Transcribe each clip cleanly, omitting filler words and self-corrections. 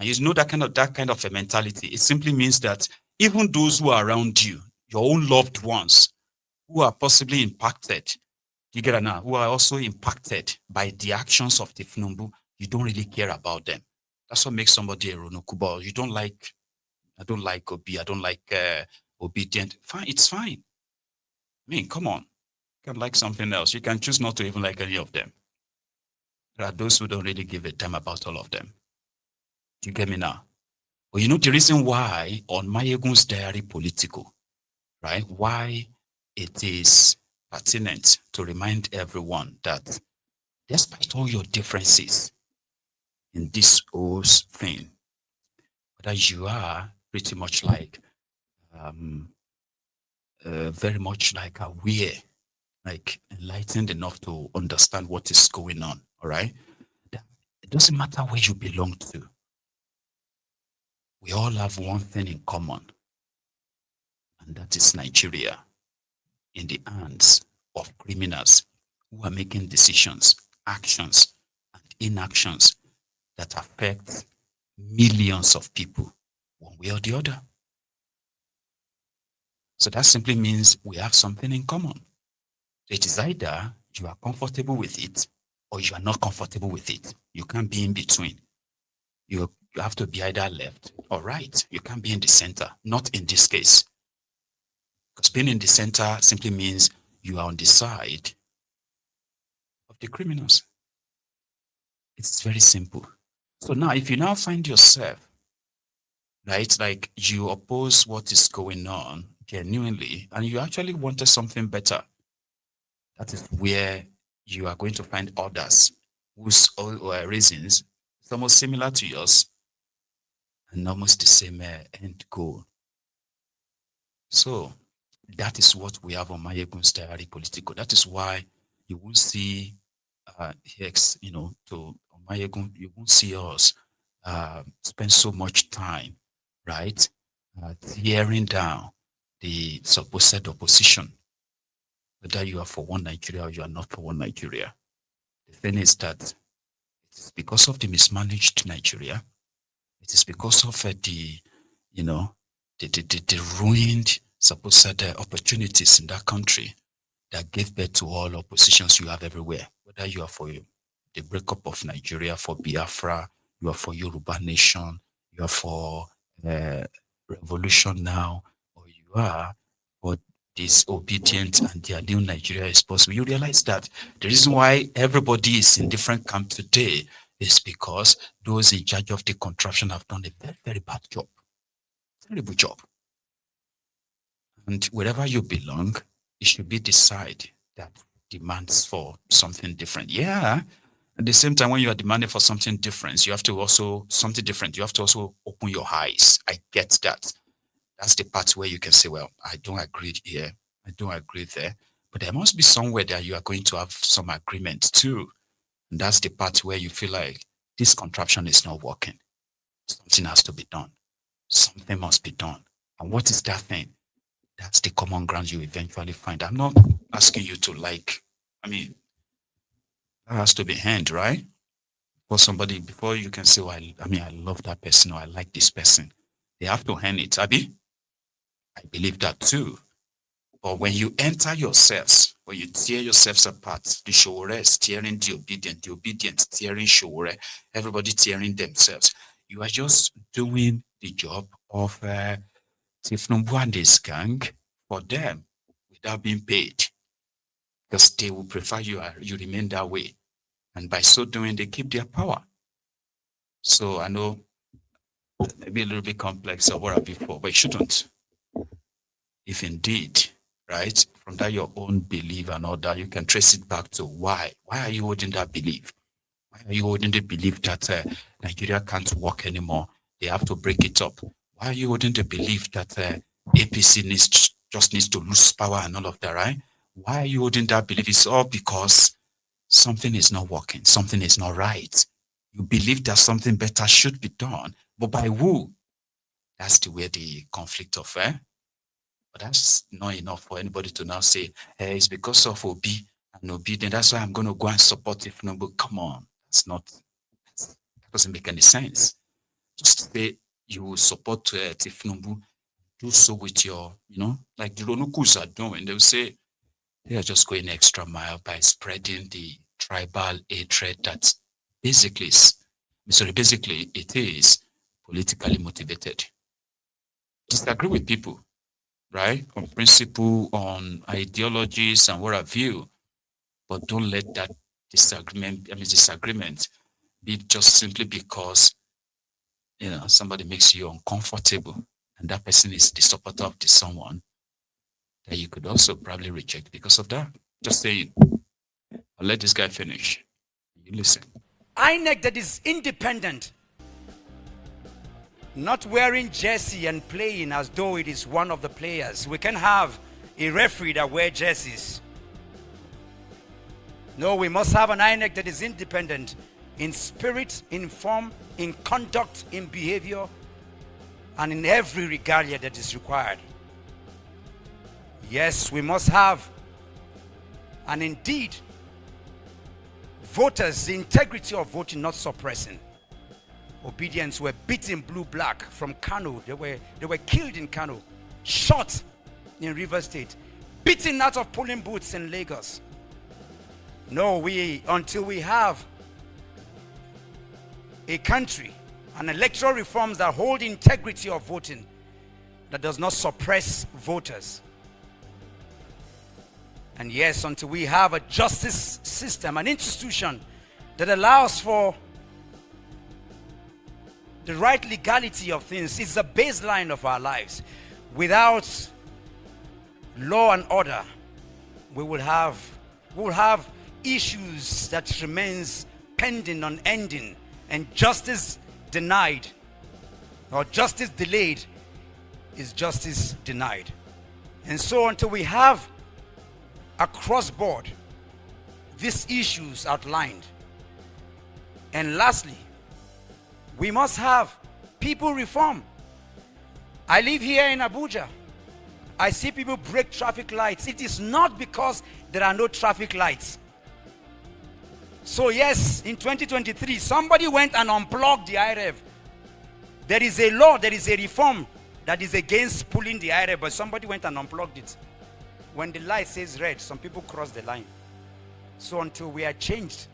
And you know that kind of a mentality. It simply means that even those who are around you, your own loved ones, who are possibly impacted, you get it now, who are also impacted by the actions of Tinubu, you don't really care about them. That's what makes somebody a Ronokuba. You don't like, I don't like Obi, I don't like obedient. Fine, it's fine. I mean, come on. You can like something else. You can choose not to even like any of them. There are those who don't really give a damn about all of them. Do you get me now? But you know the reason why on Maiyegun's diary political, right? Why it is pertinent to remind everyone that despite all your differences in this whole thing, that you are pretty much like um, very much like aware, like enlightened enough to understand what is going on. All right. It doesn't matter where you belong to. We all have one thing in common, and that is Nigeria in the hands of criminals who are making decisions, actions, and inactions that affect millions of people one way or the other. So that simply means we have something in common. It is either you are comfortable with it or you are not comfortable with it. You can't be in between. You have to be either left or right. You can't be in the center, not in this case. Because being in the center simply means you are on the side of the criminals. It's very simple. So now, if you now find yourself, right, like you oppose what is going on genuinely, and you actually wanted something better, that is where you are going to find others whose reasons is almost similar to yours and almost the same end goal. So that is what we have on Maiyegun's diary political. That is why you will see to Mayegun, you won't see us spend so much time, right, tearing down the supposed opposition, whether you are for one Nigeria or you are not for one Nigeria. The thing is that it is because of the mismanaged Nigeria. It is because of you know, the ruined supposed opportunities in that country that gave birth to all oppositions you have everywhere. Whether you are for the breakup of Nigeria, for Biafra, you are for Yoruba nation, you are for uh, revolution now, or you are for disobedient and their new Nigeria is possible. You realize that the reason why everybody is in different camp today is because those in charge of the contraption have done a very, very bad job. Terrible job. And wherever you belong, it should be the side that demands for something different. Yeah. At the same time, when you are demanding for something different, you have to also open your eyes. I get that. That's the part where you can say, well, I don't agree here. I don't agree there. But there must be somewhere that you are going to have some agreement too. And that's the part where you feel like this contraption is not working. Something has to be done. Something must be done. And what is that thing? That's the common ground you eventually find. I'm not asking you to like, I mean, that has to be hand, right? For somebody, before you can say, well, I love that person or I like this person, they have to hand it, Abby. I believe that too. But when you enter yourselves, when you tear yourselves apart, the Shore is tearing the obedient tearing Shore, everybody tearing themselves. You are just doing the job of Tinubu and his gang for them without being paid because they will prefer you remain that way. And by so doing, they keep their power. So I know maybe a little bit complex or what have you for, but it shouldn't. If indeed, right, from that your own belief and all that, you can trace it back to why. Why are you holding that belief? Why are you holding the belief that Nigeria can't work anymore? They have to break it up. Why are you holding the belief that APC just needs to lose power and all of that, right? Why are you holding that belief? It's all because something is not working. Something is not right. You believe that something better should be done, but by who? That's the way the conflict of but that's not enough for anybody to now say, hey, it's because of Obi and Obi, then that's why I'm going to go and support it. No, but come on, that doesn't make any sense. Just say you will support Tinubu, do so with your, like the Ronukus are doing. They'll say they are just going extra mile by spreading the tribal hatred that basically basically it is politically motivated. Disagree with people, right? On principle, on ideologies and what have you, but don't let that disagreement be just simply because somebody makes you uncomfortable and that person is the supporter of the someone that you could also probably reject because of that. Just say, I'll let this guy finish. You listen. INEC that is independent, not wearing jersey and playing as though it is one of the players. We can have a referee that wear jerseys. No, we must have an INEC that is independent in spirit, in form, in conduct, in behavior, and in every regalia that is required. Yes, we must have, and indeed, voters, the integrity of voting, not suppressing. Obedience were beaten blue-black from Kano. They were killed in Kano, shot in Rivers State, beaten out of polling booths in Lagos. No, until we have a country and electoral reforms that hold integrity of voting, that does not suppress voters. And yes, until we have a justice system, an institution that allows for the right legality of things, it's the baseline of our lives. Without law and order, we will have issues that remains pending, unending, and justice denied or justice delayed is justice denied. And so until we have across board these issues outlined, and lastly, we must have people reform. I live here in Abuja. I see people break traffic lights. It is not because there are no traffic lights. So yes, in 2023, somebody went and unplugged the IREV. There is a law, there is a reform that is against pulling the IREV, but somebody went and unplugged it. When the light says red, some people cross the line. So until we are changed,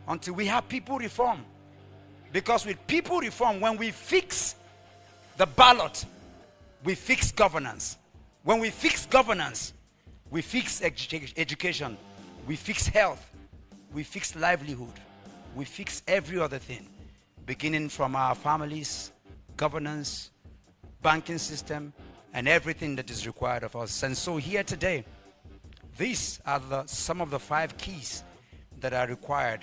until we have people reform, because with people reform, when we fix the ballot, we fix governance. When we fix governance, we fix education, we fix health, we fix livelihood, we fix every other thing, beginning from our families, governance, banking system, and everything that is required of us. And so here today, these are some of the 5 keys that are required,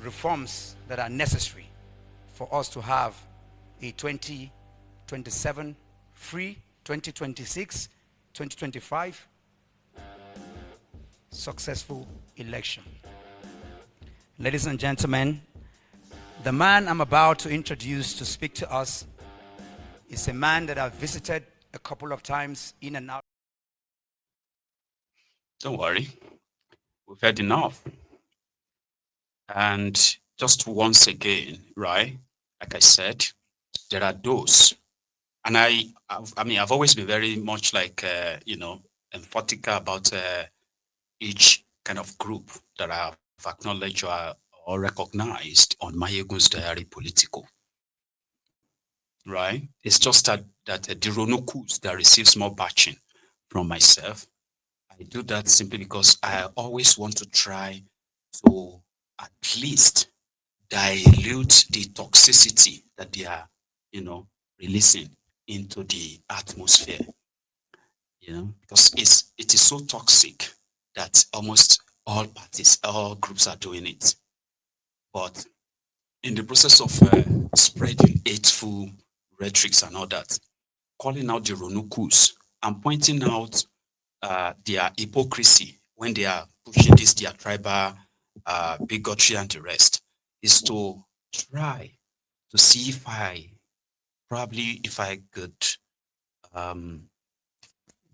reforms that are necessary for us to have a 2027 free, 2026, 2025 successful election. Ladies and gentlemen, the man I'm about to introduce to speak to us is a man that I've visited a couple of times in and out. Don't worry, we've had enough. And just once again, right? Like I said, there are those, and I've always been very much like emphatic about each kind of group that I've acknowledged or recognized on Maiyegun's diary political. Right? It's just that the Ronokus that receives more batching from myself. I do that simply because I always want to try to at least dilute the toxicity that they are, releasing into the atmosphere. Because it is so toxic that almost all parties, all groups are doing it. But in the process of spreading hateful rhetorics and all that, calling out the Ronukus and pointing out their hypocrisy when they are pushing this, their tribal bigotry and the rest, is to try to see if I could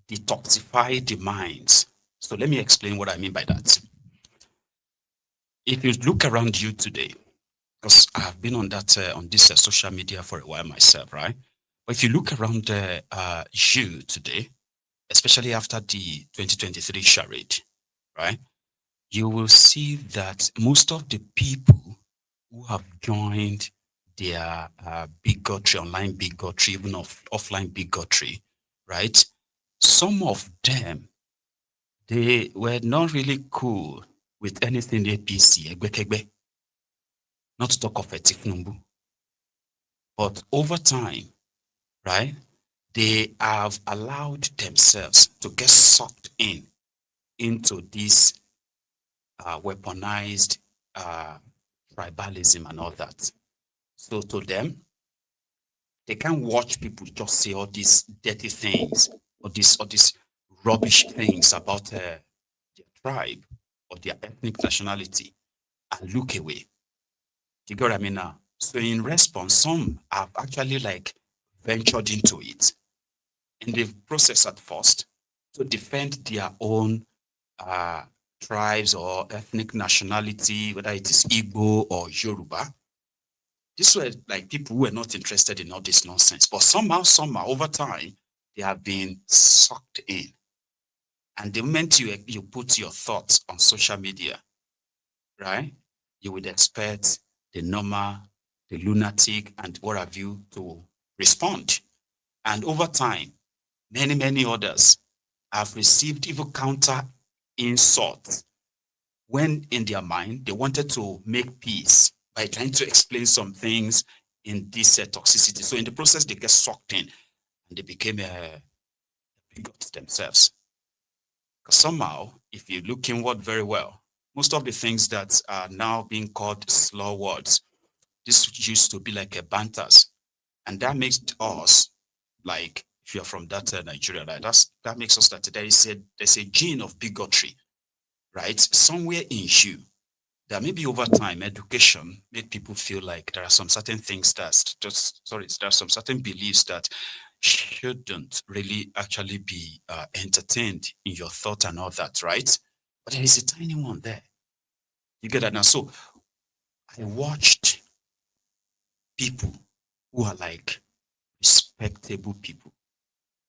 detoxify the minds. So let me explain what I mean by that. If you look around you today, because I've been on that on this social media for a while myself, right? But if you look around you today, especially after the 2023 charade, right, you will see that most of the people who have joined their bigotry, online bigotry, even offline bigotry, right? Some of them, they were not really cool with anything APC, Egbekegbe, not to talk of Tinubu. But over time, right, they have allowed themselves to get sucked into this weaponized uh, tribalism and all that. So to them, they can't watch people just say all these dirty things, or these rubbish things about their tribe or their ethnic nationality and look away. You get what I mean now? So in response, some have actually like ventured into it in the process at first to defend their own uh, tribes or ethnic nationality, whether it is Igbo or Yoruba. These were like people who were not interested in all this nonsense, but somehow, over time, they have been sucked in. And the moment you put your thoughts on social media, right, you would expect the normal, the lunatic, and what have you to respond. And over time, many others have received even counter insults when in their mind they wanted to make peace by trying to explain some things in this toxicity. So in the process, they get sucked in and they became bigots themselves. Because somehow, if you look inward very well, most of the things that are now being called slow words, this used to be like a banters. And that makes us like, if you're from that Nigeria, right, that makes us that there's a gene of bigotry, right, somewhere in you, that maybe over time education made people feel like there are some certain things that there are some certain beliefs that shouldn't really actually be entertained in your thought and all that, right? But there is a tiny one there. You get that now? So I watched people who are like respectable people,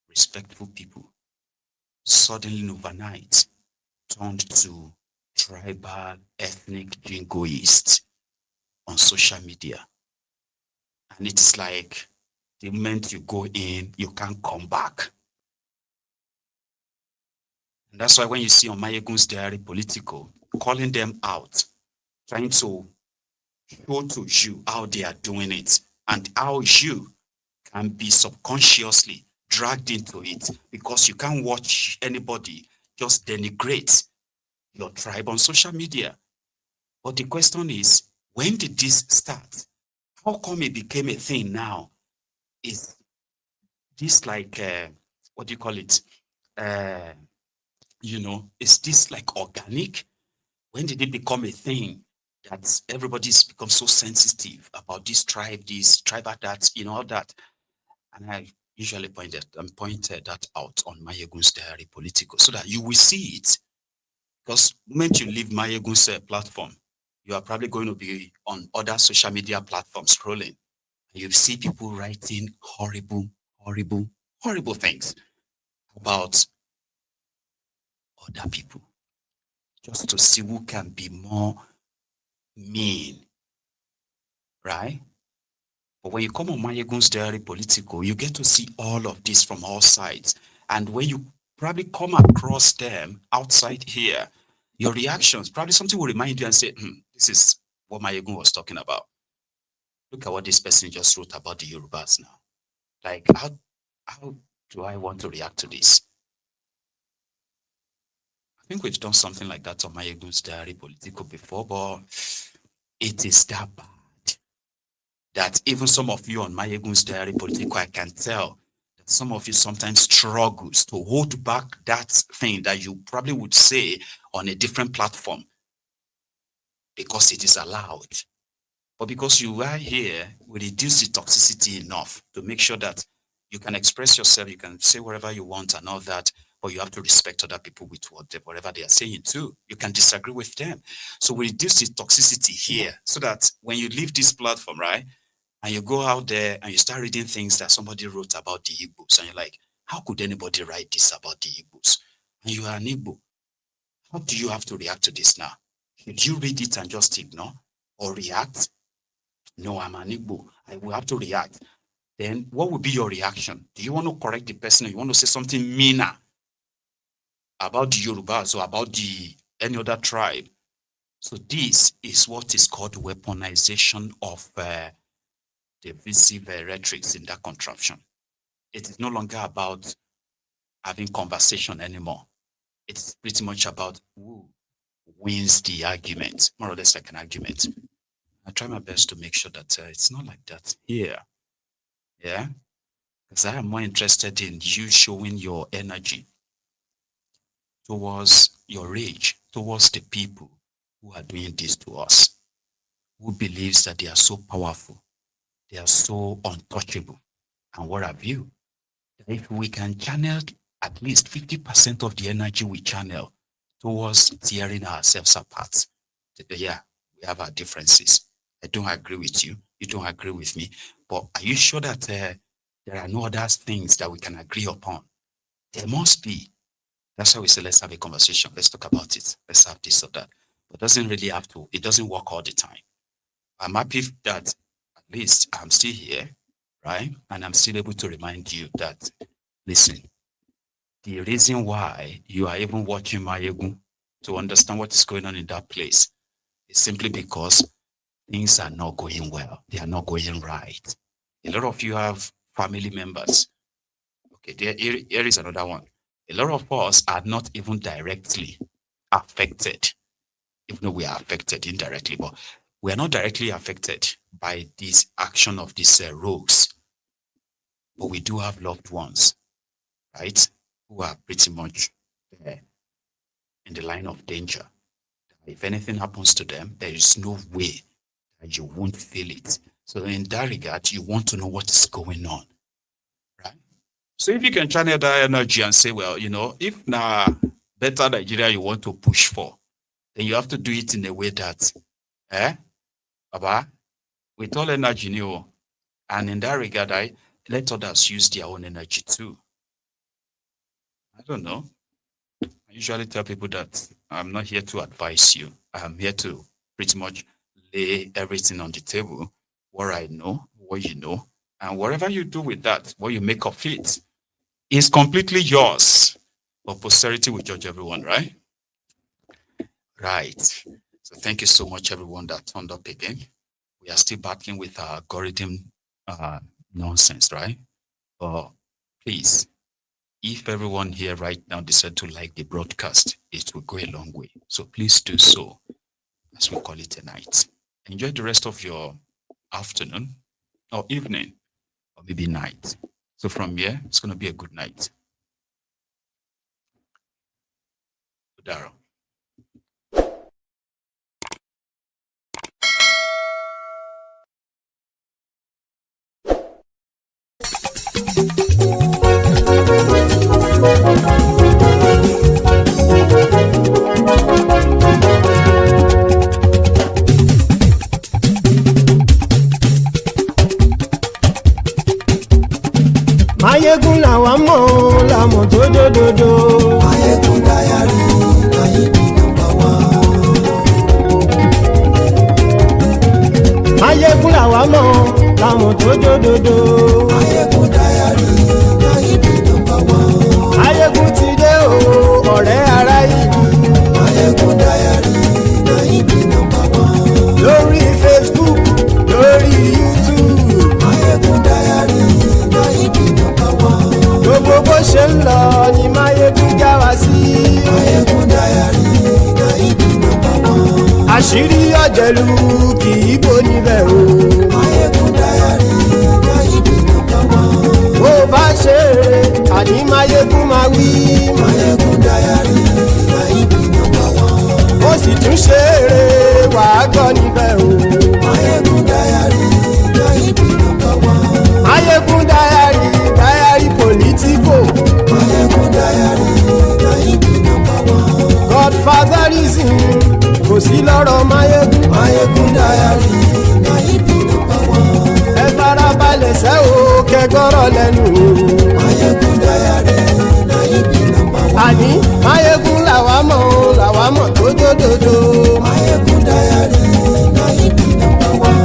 respectful people, suddenly overnight turned to tribal, ethnic jingoists on social media. And it's like the moment you go in, you can't come back. And that's why when you see on Maiyegun's diary political, calling them out, trying to show to you how they are doing it and how you can be subconsciously dragged into it because you can't watch anybody just denigrate your tribe on social media. But the question is, when did this start? How come it became a thing now? Is this like, what do you call it? Uh, is this like organic? When did it become a thing that everybody's become so sensitive about this tribe, that, all that? And I usually pointed that out on Maiyegun's diary political so that you will see it. Because the moment you leave Maiyegun's platform, you are probably going to be on other social media platforms scrolling. And you see people writing horrible, horrible things about other people just to see who can be more mean, right? But when you come on Maiyegun's diary political, you get to see all of this from all sides. And when you probably come across them outside here, your reactions, probably something will remind you and say, this is what Maiyegun was talking about. Look at what this person just wrote about the Yorubas now. Like, how do I want to react to this? I think we've done something like that on Maiyegun's diary political before, but it is that bad that even some of you on Maiyegun's diary political, I can tell that some of you sometimes struggles to hold back that thing that you probably would say on a different platform because it is allowed. But because you are here, we reduce the toxicity enough to make sure that you can express yourself, you can say whatever you want and all that, but you have to respect other people with whatever they are saying too. You can disagree with them. So we reduce the toxicity here so that when you leave this platform, right, and you go out there and you start reading things that somebody wrote about the Igbos, and you're like, how could anybody write this about the Igbos? And you are an Igbo. How do you have to react to this now? Should you read it and just ignore or react? No, I'm an Igbo. I will have to react. Then what would be your reaction? Do you want to correct the person, or you want to say something meaner about the Yorubas or about any other tribe? So this is what is called weaponization of the divisive rhetorics in that contraption. It is no longer about having conversation anymore. It's pretty much about who wins the argument, more or less like an argument. I try my best to make sure that it's not like that here. Yeah, because I am more interested in you showing your energy towards your rage, towards the people who are doing this to us, who believes that they are so powerful, they are so untouchable, and what have you. If we can channel at least 50% of the energy we channel towards tearing ourselves apart, yeah, we have our differences. I don't agree with you, you don't agree with me, but are you sure that there are no other things that we can agree upon? There must be. That's why we say, let's have a conversation, let's talk about it, let's have this or that. But it doesn't really have to, it doesn't work all the time. I'm happy that at least I'm still here, right? And I'm still able to remind you that, listen, the reason why you are even watching Maiyegun to understand what is going on in that place is simply because things are not going well. They are not going right. A lot of you have family members. Okay, here is another one. A lot of us are not even directly affected, even though we are affected indirectly, but we are not directly affected by this action of these rogues. But we do have loved ones, right, who are pretty much there in the line of danger. If anything happens to them, there is no way that you won't feel it. So in that regard, you want to know what is going on, right? So if you can channel that energy and say, well, if now better Nigeria you want to push for, then you have to do it in a way that, Baba, with all energy, and in that regard, let others use their own energy too. I don't know. I usually tell people that I'm not here to advise you. I'm here to pretty much lay everything on the table, what I know, what you know, and whatever you do with that, what you make of it, is completely yours. But posterity will judge everyone, right? Right. So thank you so much, everyone that turned up again. We are still battling with our algorithm nonsense, right? But please, if everyone here right now decide to like the broadcast, it will go a long way. So please do so, as we call it a night. Enjoy the rest of your afternoon or evening or maybe night. So from here, it's going to be a good night. Udaro. Maiyegun làwa mọ̀ làmọ̀ tó dòdòdò. Maiyegun Diary, Maiyegun #1. Maiyegun làwa mọ̀ làmọ̀ tó dòdòdò. Maiyegun Diary, Maiyegun #1. Maiyegun ti dé o, ọ̀rẹ́ ará ìlú. Maiyegun Diary, Maiyegun #1. Lórí Facebook, lórí YouTube. Maiyegun Diary, Maiyegun #1. Gbogbo bó ṣe ń lọ ni Maiyegun já wa sí. Maiyegun Diary, Maiyegun #1. Àṣírí ọ̀jẹ̀lú kì í bò níbẹ̀ o. Maiyegun Diary, Maiyegun #1. Bó bá ṣe eré, àní Maiyegun máa wí. Maiyegun Diary, Maiyegun #1. Ó sì tún ṣe eré, wàá gbọ́ níbẹ̀ o. Maiyegun Diary, Maiyegun #1. Maiyegun Diary, Diary Politico. Maiyegun Diary. balẹ̀ sẹ́ o kẹgbọ́rọ̀ lẹ́nu. Maiyegun Diary na ibi number one. àní Maiyegun làwa mọ̀ tó dódòdó. Maiyegun Diary na ibi number one.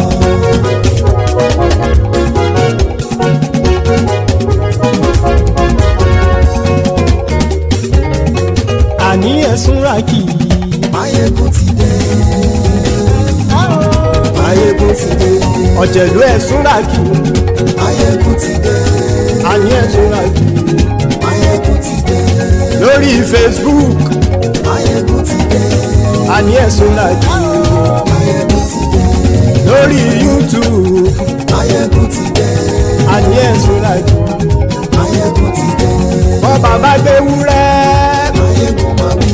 àní ẹ̀sùn ràkì. Maiyegun ti dé. Maiyegun ti dé. ọ̀jẹ̀lú ẹ̀sùn ràkì. Maiyegun ti dé. àní ẹ̀sùn ràkì. Maiyegun ti dé. lórí Facebook. Maiyegun ti dé. àní ẹ̀sùn ràkì. Maiyegun ti dé. lórí YouTube. Maiyegun ti dé. àní ẹ̀sùn ràkì. Maiyegun ti dé. bọ́ bàbá gbé wúrẹ́. Maiyegun máa wí.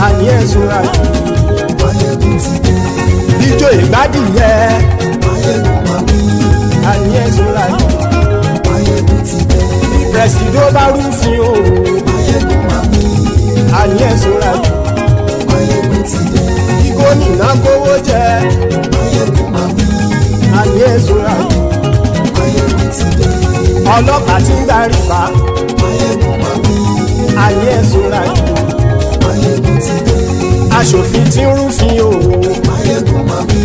àní ẹ̀sùn ràkì. Maiyegun ti dé. ijó ìgbádìyẹ. Maiyegun máa wí. àní ẹ̀sùn ràkì. Maiyegun ti dé. pẹ̀sìdó bá rúfin o. Maiyegun máa wí. àní ẹ̀sùn ràkì. Maiyegun ti dé. kí gómìnà kówó jẹ. Maiyegun máa wí. àní ẹ̀sùn ràkì. Maiyegun ti dé. ọlọ́pàá tí ń gbà rìbá. Maiyegun máa wí. àní ẹ̀sùn ràkì. Maiyegun ti dé. aṣòfin tí ń rúfin o. Maiyegun máa wí.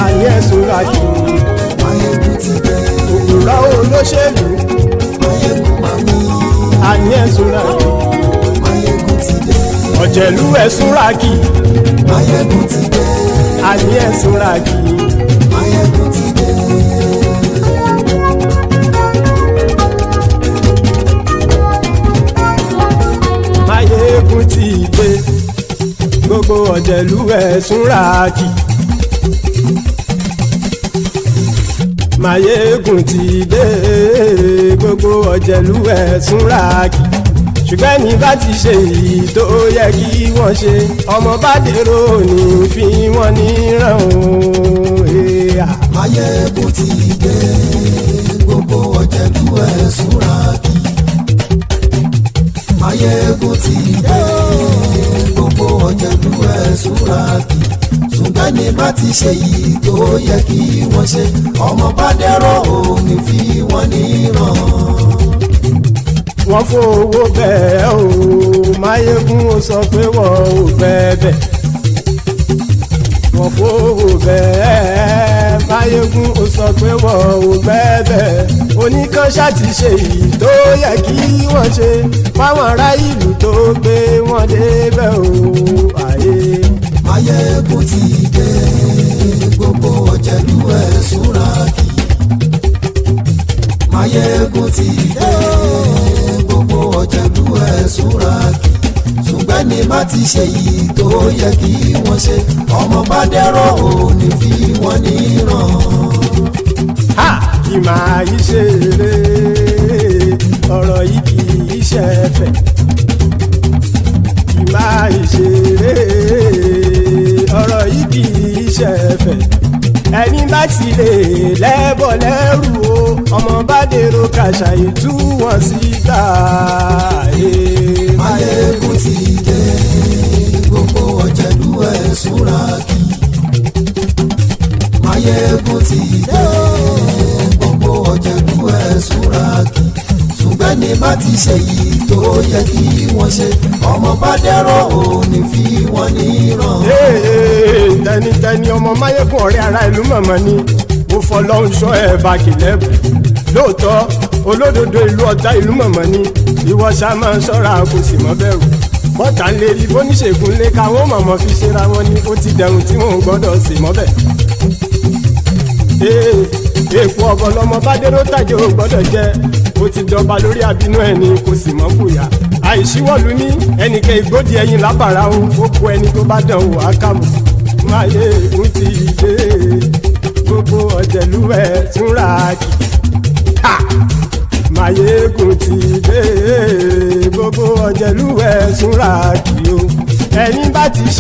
àní ẹ̀sùn ràkì. Maiyegun ti dé. òpùrọ́ olóṣèlú. Maiyegun máa wí. àní ẹ̀sùn ràkì. Maiyegun ti dé. ọ̀jẹ̀lú ẹ̀sùn ràkì. Maiyegun ti dé. àní ẹ̀sùn ràkì. Maiyegun ti dé. Maiyegun ti dé. gbogbo ọ̀jẹ̀lú ẹ̀sùn ràkì. Maiyegun ti dé. gbogbo ọ̀jẹ̀lú ẹ̀sùn ràkì. ṣùgbọ́n ní bá ti ṣe èyí tó yẹ kí wọ́n ṣe ọmọ bá dèrò ní fi wọ́n níran o. Maiyegun ti dé. Gbogbo ọ̀jẹ̀lú ẹ̀sùn ràkì. Maiyegun ti dé. Gbogbo ọ̀jẹ̀lú ẹ̀sùn ràkì. ṣùgbọ́n ní bá ti ṣe yìí tó yẹ kí wọ́n ṣe ọmọ bá dẹ́rọ̀ ò ní fi wọ́n níran. wọ́n fowó bẹ́ẹ̀ o Maiyegun ó sọ pé wọ́n ò bẹ́ẹ̀ wọ́n fowó bẹ́ẹ̀ Maiyegun ó sọ pé wọ́n ò bẹ́ẹ̀ oníkanṣá ti ṣe èyí tó yẹ kí wọ́n ṣe fáwọn ará ìlú tó gbé wọn débẹ̀ o àyè. Maiyegun ti dé gbogbo ọ̀jẹ̀lú ẹ̀sùn ràkì. Maiyegun ti dé gbogbo ọ̀jẹ̀lú ẹ̀sùn ràkì. ṣùgbọ́n ní bá ti ṣe yìí tó yẹ kí wọ́n ṣe ọmọ bá dẹ́rọ̀ ò ní fi wọ́n níran. kì máa yí ṣe eré ọ̀rọ̀ yìí kì í ṣe ẹ̀fẹ̀ kì máa yí ṣe eré ọ̀rọ̀ yìí kì í ṣe ẹ̀fẹ̀ ẹni bá ti lè lẹ́bọ̀ lẹ́rù o ọmọ bá dèrò kàṣà ìtú wọn síta. Maiyegun ti dé gbogbo ọ̀jẹ̀lú ẹ̀sùn ràkì. Maiyegun ti dé gbogbo ọ̀jẹ̀lú ẹ̀sùn ràkì. ṣùgbọ́n ní bá ti ṣe yìí tó yẹ kí wọ́n ṣe ọmọ bá dẹ́rọ̀ ò ní fi wọ́n níran. tẹnitẹni ọmọ Maiyegun ọ̀rẹ́ ara ìlú mọ̀mọ́ ni mo fọlọ́hún sọ ẹ̀ bá kìlẹ́bù lóòótọ́ olódodo ìlú ọ̀tá ìlú mọ̀mọ́ ni ìwọ ṣá máa ń ṣọ́ra kò sì mọ́ bẹ̀rù bọ́tà ń lè rí bóníṣègùn lé káwọn mọ̀mọ́ fi ṣera wọn ni ó ti dẹrùn tí wọn ò gbọ́dọ̀ sì mọ́ bẹ̀. èèpo ọ̀bọ lọmọ bá dérò tàjẹ́ ò gbọ́dọ̀ jẹ́ ó ti dọba lórí àbínú ẹni kò sì mọ́ bùyà àìsíwọ́lu ní ẹnìkẹ́ ìgbódì ẹyin lábàrá o ó kó ẹni tó bá dán o àkàmù. Maiyegun ti dé gbogbo ọ̀jẹ̀lú ẹ̀sùn ràkì. Maiyegun ti dé gbogbo ọ̀jẹ̀lú ẹ̀sùn ràkì o ẹni bá ti ṣe.